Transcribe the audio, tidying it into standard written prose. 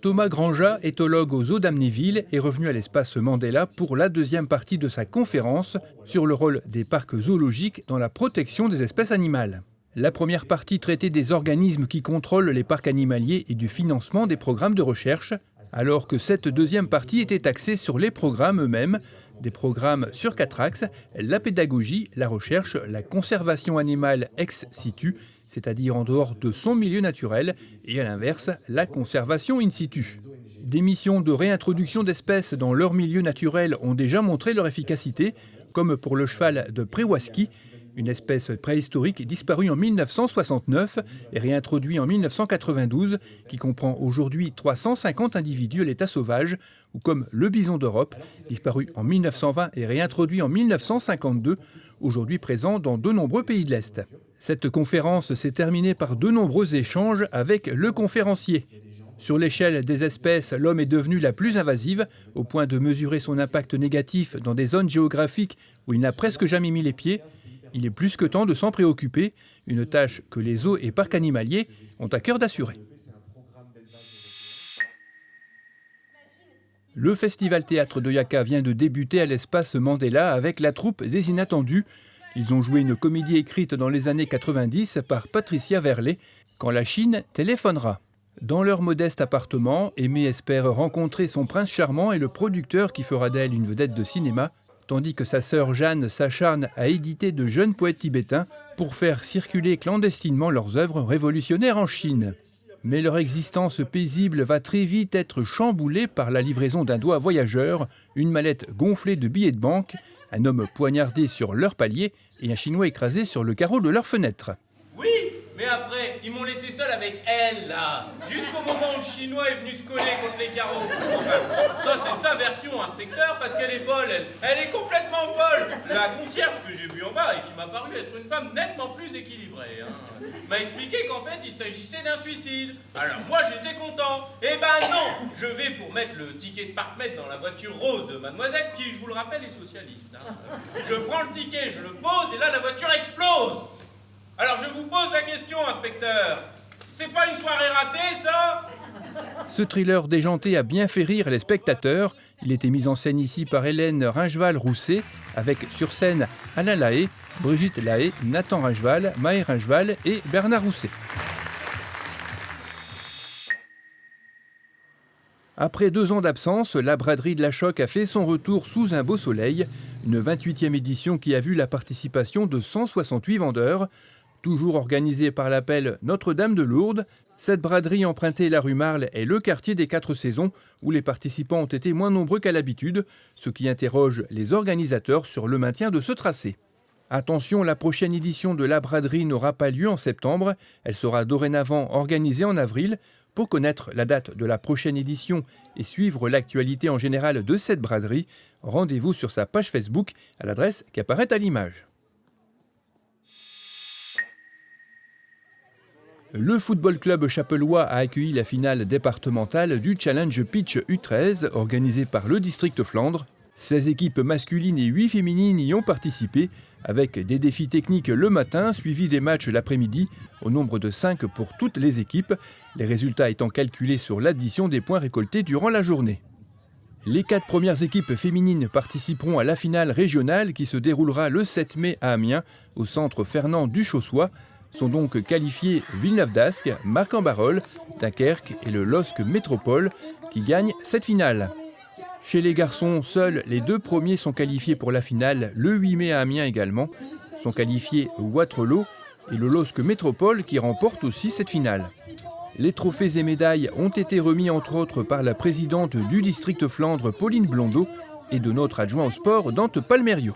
Thomas Granja, éthologue au zoo d'Amnéville, est revenu à l'espace Mandela pour la deuxième partie de sa conférence sur le rôle des parcs zoologiques dans la protection des espèces animales. La première partie traitait des organismes qui contrôlent les parcs animaliers et du financement des programmes de recherche, alors que cette deuxième partie était axée sur les programmes eux-mêmes, des programmes sur 4 axes, la pédagogie, la recherche, la conservation animale ex situ, c'est-à-dire en dehors de son milieu naturel, et à l'inverse, la conservation in situ. Des missions de réintroduction d'espèces dans leur milieu naturel ont déjà montré leur efficacité, comme pour le cheval de Przeworski, une espèce préhistorique disparue en 1969 et réintroduite en 1992, qui comprend aujourd'hui 350 individus à l'état sauvage, ou comme le bison d'Europe, disparu en 1920 et réintroduit en 1952, aujourd'hui présent dans de nombreux pays de l'Est. Cette conférence s'est terminée par de nombreux échanges avec le conférencier. Sur l'échelle des espèces, l'homme est devenu la plus invasive, au point de mesurer son impact négatif dans des zones géographiques où il n'a presque jamais mis les pieds. Il est plus que temps de s'en préoccuper, une tâche que les zoos et parcs animaliers ont à cœur d'assurer. Le Festival Théâtre d'Oyaka vient de débuter à l'espace Mandela avec la troupe des Inattendus. Ils ont joué une comédie écrite dans les années 90 par Patricia Verlet, Quand la Chine téléphonera. Dans leur modeste appartement, Aimée espère rencontrer son prince charmant et le producteur qui fera d'elle une vedette de cinéma, tandis que sa sœur Jeanne s'acharne à éditer de jeunes poètes tibétains pour faire circuler clandestinement leurs œuvres révolutionnaires en Chine. Mais leur existence paisible va très vite être chamboulée par la livraison d'un doigt voyageur, une mallette gonflée de billets de banque, un homme poignardé sur leur palier et un Chinois écrasé sur le carreau de leur fenêtre. Oui, mais après, ils m'ont laissé seul avec elle, là, jusqu'au moment où le Chinois est venu se coller contre les carreaux. Enfin, ça, c'est sa version, inspecteur, parce qu'elle est folle, elle est complètement folle. La concierge que j'ai vue en bas et qui m'a paru être une femme nettement plus équilibrée, m'a expliqué qu'en fait, il s'agissait d'un suicide. Alors moi, j'étais content. Eh ben non, je vais pour mettre le ticket de parc-mètre dans la voiture rose de mademoiselle, qui, je vous le rappelle, est socialiste. Je prends le ticket, je le pose, et là, la voiture explose. Alors je vous pose la question, inspecteur. C'est pas une soirée ratée, ça ? Ce thriller déjanté a bien fait rire les spectateurs. Il était mis en scène ici par Hélène Ringevall-Rousset, avec sur scène Alain Lahaye, Brigitte Lahaye, Nathan Ringevall, Maë Ringevall et Bernard Rousset. Après 2 ans d'absence, la braderie de la Choc a fait son retour sous un beau soleil. Une 28e édition qui a vu la participation de 168 vendeurs. Toujours organisée par l'appel Notre-Dame de Lourdes, cette braderie empruntée la rue Marle est le quartier des 4 saisons où les participants ont été moins nombreux qu'à l'habitude, ce qui interroge les organisateurs sur le maintien de ce tracé. Attention, la prochaine édition de la braderie n'aura pas lieu en septembre, elle sera dorénavant organisée en avril. Pour connaître la date de la prochaine édition et suivre l'actualité en général de cette braderie, rendez-vous sur sa page Facebook à l'adresse qui apparaît à l'image. Le Football Club Chapellois a accueilli la finale départementale du Challenge Pitch U13 organisé par le District Flandre. 16 équipes masculines et 8 féminines y ont participé, avec des défis techniques le matin, suivis des matchs l'après-midi, au nombre de 5 pour toutes les équipes, les résultats étant calculés sur l'addition des points récoltés durant la journée. Les 4 premières équipes féminines participeront à la finale régionale qui se déroulera le 7 mai à Amiens, au centre Fernand Duchossois. Sont donc qualifiés Villeneuve d'Ascq, Marc-en-Barœul, Dunkerque et le LOSC Métropole qui gagnent cette finale. Chez les garçons, seuls les 2 premiers sont qualifiés pour la finale, le 8 mai à Amiens également. Sont qualifiés Waterloo et le LOSC Métropole qui remporte aussi cette finale. Les trophées et médailles ont été remis entre autres par la présidente du district Flandre, Pauline Blondeau, et de notre adjoint au sport, Dante Palmerio.